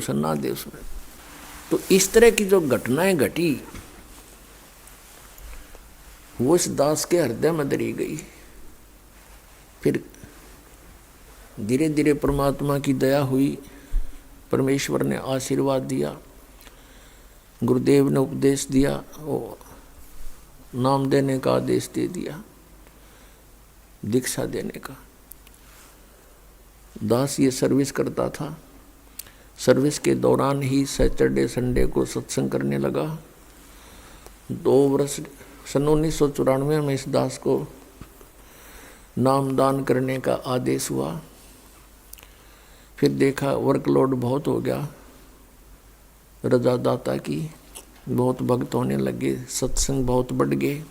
सन्ना दे उसमें। तो इस तरह की जो घटनाएं घटी वो इस दास के हृदय में दरी गई। फिर धीरे धीरे परमात्मा की दया हुई, परमेश्वर ने आशीर्वाद दिया, गुरुदेव ने उपदेश दिया, वो नाम देने का आदेश दे दिया, दीक्षा देने का। दास ये सर्विस करता था। सर्विस के दौरान ही सैटरडे संडे को सत्संग करने लगा। 2 वर्ष सन 1994 में इस दास को नामदान करने का आदेश हुआ। फिर देखा वर्कलोड बहुत हो गया, रजादाता की बहुत भक्त होने लगे, सत्संग बहुत बढ़ गए।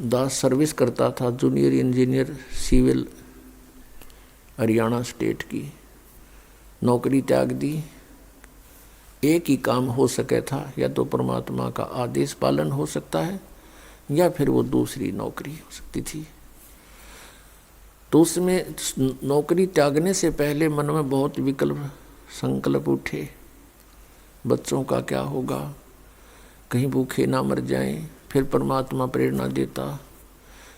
दास सर्विस करता था, junior engineer civil Haryana state की। नौकरी त्याग दी। एक ही काम हो सके था, या तो परमात्मा का आदेश पालन हो सकता है या फिर वो दूसरी नौकरी हो सकती थी। तो उसमें नौकरी त्यागने से पहले मन में बहुत विकल्प संकल्प उठे। बच्चों का क्या होगा, कहीं भूखे ना मर जाएं। फिर परमात्मा प्रेरणा देता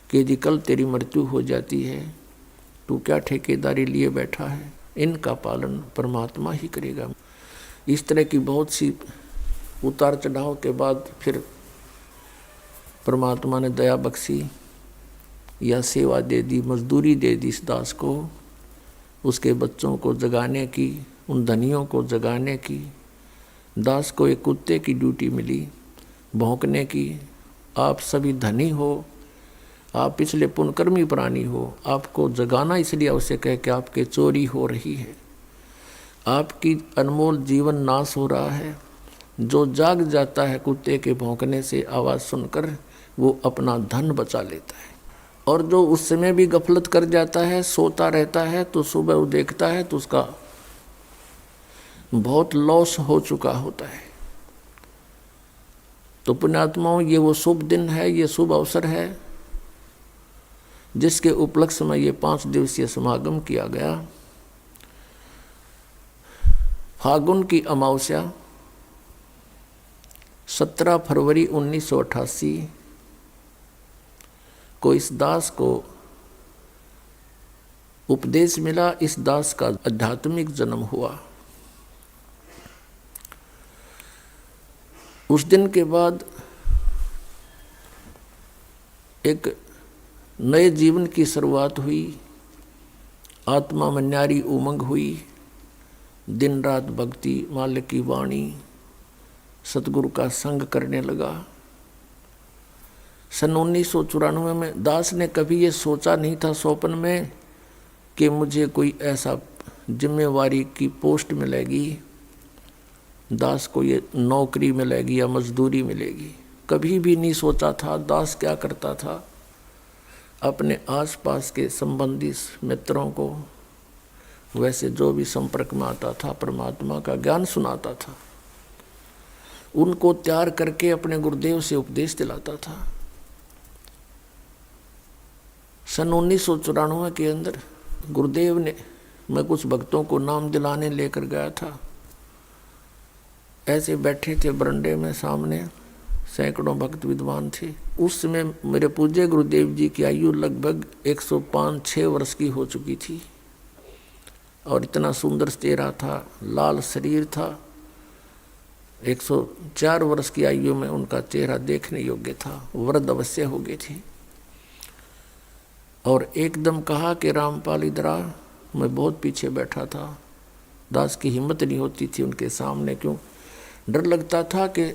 कि यदि कल तेरी मृत्यु हो जाती है, तू क्या ठेकेदारी लिए बैठा है, इनका पालन परमात्मा ही करेगा। इस तरह की बहुत सी उतार चढ़ाव के बाद फिर परमात्मा ने दया बख्शी, या सेवा दे दी, मजदूरी दे दी इस दास को, उसके बच्चों को जगाने की, उन धनियों को जगाने की। दास को एक कुत्ते की ड्यूटी मिली, भौंकने की। आप सभी धनी हो, आप पिछले पुण्यकर्मी प्राणी हो, आपको जगाना इसलिए आवश्यक है कि आपके चोरी हो रही है, आपकी अनमोल जीवन नाश हो रहा है। जो जाग जाता है कुत्ते के भौंकने से आवाज़ सुनकर, वो अपना धन बचा लेता है। और जो उस समय भी गफलत कर जाता है, सोता रहता है, तो सुबह वो देखता है तो उसका बहुत लॉस हो चुका होता है। तो पुण्यात्माओं, ये वो शुभ दिन है, ये शुभ अवसर है जिसके उपलक्ष्य में ये 5 दिवसीय समागम किया गया। फागुन की अमावस्या 17 फरवरी 1988 को इस दास को उपदेश मिला। इस दास का आध्यात्मिक जन्म हुआ। उस दिन के बाद एक नए जीवन की शुरुआत हुई। आत्मा में न्यारी उमंग हुई। दिन रात भक्ति, मालिक की वाणी, सतगुरु का संग करने लगा। सन 1994 में दास ने कभी ये सोचा नहीं था स्वप्न में कि मुझे कोई ऐसा जिम्मेवारी की पोस्ट मिलेगी, दास को ये नौकरी मिलेगी या मजदूरी मिलेगी। कभी भी नहीं सोचा था। दास क्या करता था, अपने आसपास के संबंधी मित्रों को, वैसे जो भी संपर्क में आता था, परमात्मा का ज्ञान सुनाता था, उनको तैयार करके अपने गुरुदेव से उपदेश दिलाता था। सन 1994 के अंदर गुरुदेव ने, मैं कुछ भक्तों को नाम दिलाने लेकर गया था। ऐसे बैठे थे बरंडे में, सामने सैकड़ों भक्त विद्वान थे। उस समय मेरे पूज्य गुरुदेव जी की आयु लगभग 105-6 वर्ष की हो चुकी थी, और इतना सुंदर चेहरा था, लाल शरीर था। 104 वर्ष की आयु में उनका चेहरा देखने योग्य था, वृद्ध अवश्य हो गए थे। और एकदम कहा कि रामपाल इधर आ। मैं बहुत पीछे बैठा था। दास की हिम्मत नहीं होती थी उनके सामने, क्यों, डर लगता था कि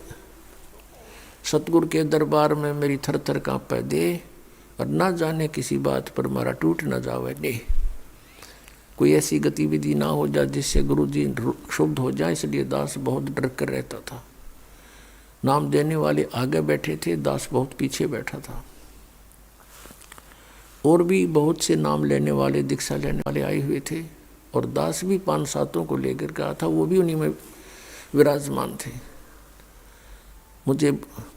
सतगुरु के दरबार में मेरी थर थर कांपे दे, और ना जाने किसी बात पर मारा टूट न जावे दे, कोई ऐसी गतिविधि ना हो जाए जिससे गुरु जी क्षुब्ध हो जाए। इसलिए दास बहुत डर कर रहता था। नाम देने वाले आगे बैठे थे, दास बहुत पीछे बैठा था। और भी बहुत से नाम लेने वाले, दीक्षा लेने वाले आए हुए थे, और दास भी 5-7 को लेकर गया था, वो भी उन्हीं में विराजमान थे। मुझे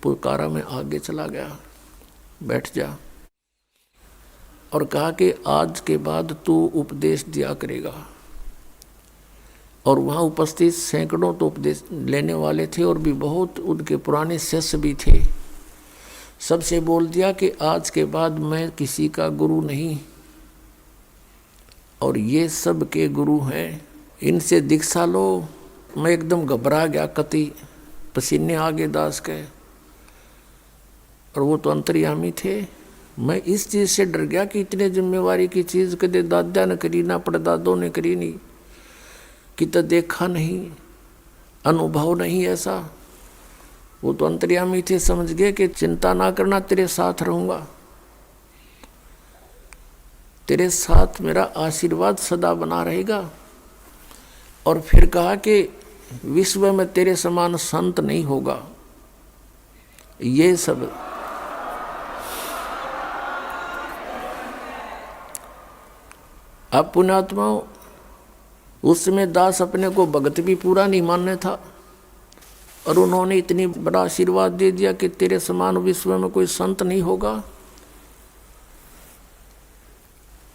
पुकारा, में आगे चला गया, बैठ जा, और कहा कि आज के बाद तू उपदेश दिया करेगा। और वहाँ उपस्थित सैकड़ों तो उपदेश लेने वाले थे और भी बहुत उनके पुराने शिष्य भी थे। सबसे बोल दिया कि आज के बाद मैं किसी का गुरु नहीं, और ये सब के गुरु हैं, इनसे दीक्षा लो। मैं एकदम घबरा गया, कति पसीने आ गए दास के, और वो तो अंतर्यामी थे। मैं इस चीज़ से डर गया कि इतने जिम्मेवारी की चीज़ कदे दादा ने करी ना परदादों ने करी नहीं, कि तो देखा नहीं, अनुभव नहीं ऐसा। वो तो अंतर्यामी थे, समझ गए कि चिंता ना करना, तेरे साथ रहूँगा, तेरे साथ मेरा आशीर्वाद सदा बना रहेगा। और फिर कहा कि विश्व में तेरे समान संत नहीं होगा। ये सब अब पुण्यात्माओं, उस समय दास अपने को भगत भी पूरा नहीं मानने था, और उन्होंने इतनी बड़ा आशीर्वाद दे दिया कि तेरे समान विश्व में कोई संत नहीं होगा।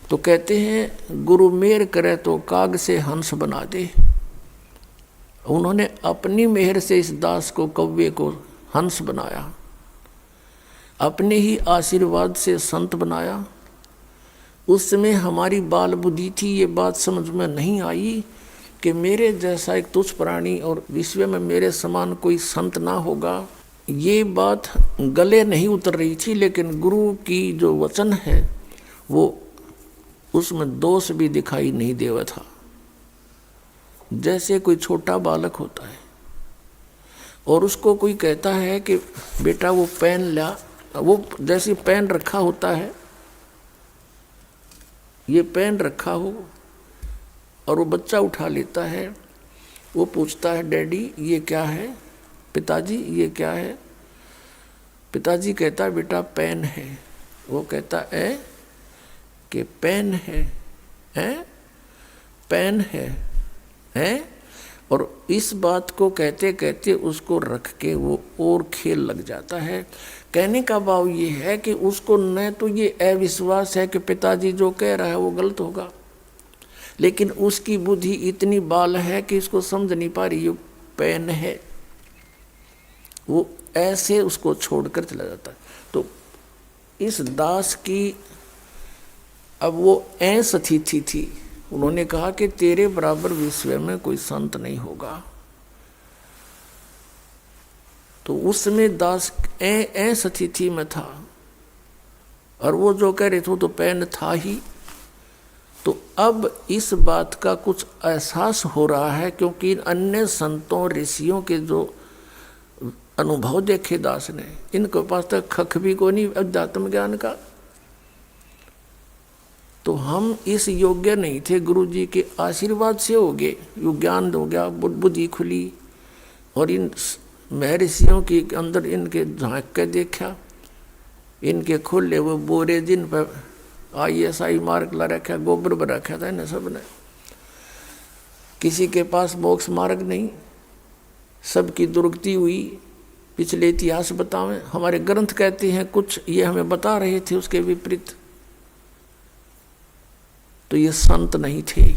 तो कहते हैं गुरु मेहर करे तो काग से हंस बना दे। उन्होंने अपनी मेहर से इस दास को, कव्वे को हंस बनाया, अपने ही आशीर्वाद से संत बनाया। उस समय हमारी बाल बुद्धि थी, ये बात समझ में नहीं आई कि मेरे जैसा एक तुच्छ प्राणी और विश्व में मेरे समान कोई संत ना होगा। ये बात गले नहीं उतर रही थी, लेकिन गुरु की जो वचन है वो उसमें दोष भी दिखाई नहीं देवा था। जैसे कोई छोटा बालक होता है और उसको कोई कहता है कि बेटा वो पेन ला, वो जैसे पेन रखा होता है, ये पेन रखा हो और वो बच्चा उठा लेता है, वो पूछता है डैडी ये क्या है, पिताजी ये क्या है। पिताजी कहता है बेटा पेन है। वो कहता है कि पेन है, हैं पेन है, हैं। और इस बात को कहते कहते उसको रख के वो और खेल लग जाता है। कहने का भाव ये है कि उसको न तो ये अविश्वास है कि पिताजी जो कह रहा है वो गलत होगा, लेकिन उसकी बुद्धि इतनी बाल है कि इसको समझ नहीं पा रही ये पेन है। वो ऐसे उसको छोड़कर चला जाता है। तो इस दास की अब वो ऐस अतिथि थी। उन्होंने कहा कि तेरे बराबर विश्व में कोई संत नहीं होगा। तो उस समय दास ऐस अतिथि में था, और वो जो कह रहे थे तो पेन था ही। तो अब इस बात का कुछ एहसास हो रहा है, क्योंकि अन्य संतों ऋषियों के जो अनुभव देखे दास ने, इनके पास तक खख भी को नहीं अध्यात्म ज्ञान का। तो हम इस योग्य नहीं थे, गुरु जी के आशीर्वाद से हो गए, यो ज्ञान हो गया, बुद्धि खुली, और इन महर्षियों के अंदर इनके झांक के देखा, इनके खुले वो बोरे जिन पर ISI मार्ग ला रखा, गोबर पर रखा था इन्हें सब ने। किसी के पास मोक्ष मार्ग नहीं, सबकी दुर्गति हुई। पिछले इतिहास बतावें, हमारे ग्रंथ कहते हैं कुछ, ये हमें बता रहे थे उसके विपरीत। तो ये संत नहीं थे।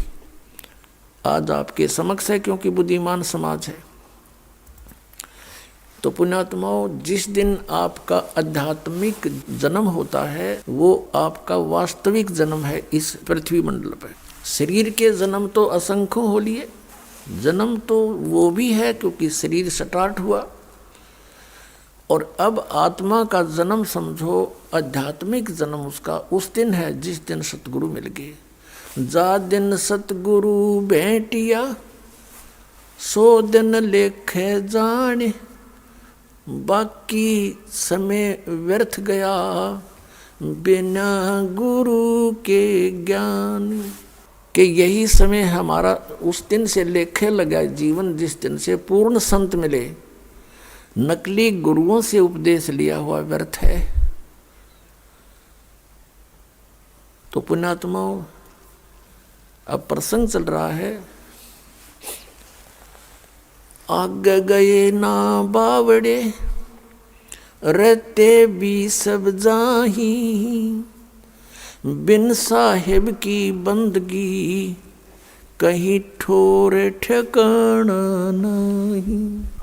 आज आपके समक्ष है, क्योंकि बुद्धिमान समाज है। तो पुण्यात्माओं, जिस दिन आपका आध्यात्मिक जन्म होता है वो आपका वास्तविक जन्म है इस पृथ्वी मंडल पर। शरीर के जन्म तो असंख्य हो लिए, जन्म तो वो भी है क्योंकि शरीर स्टार्ट हुआ, और अब आत्मा का जन्म समझो, आध्यात्मिक जन्म उसका उस दिन है जिस दिन सतगुरु मिल गए। जा दिन सतगुरु भेंटिया, सो दिन लेखे जाने, बाकी समय व्यर्थ गया बिना गुरु के ज्ञान। कि यही समय हमारा उस दिन से लेखे लगा जीवन, जिस दिन से पूर्ण संत मिले। नकली गुरुओं से उपदेश लिया हुआ व्यर्थ है। तो पुण्यात्माओं, अब प्रसंग चल रहा है, आगे गए ना बावड़े, रहते भी सब जाही, बिन साहिब की बंदगी कहीं ठोर ठिकाना नहीं।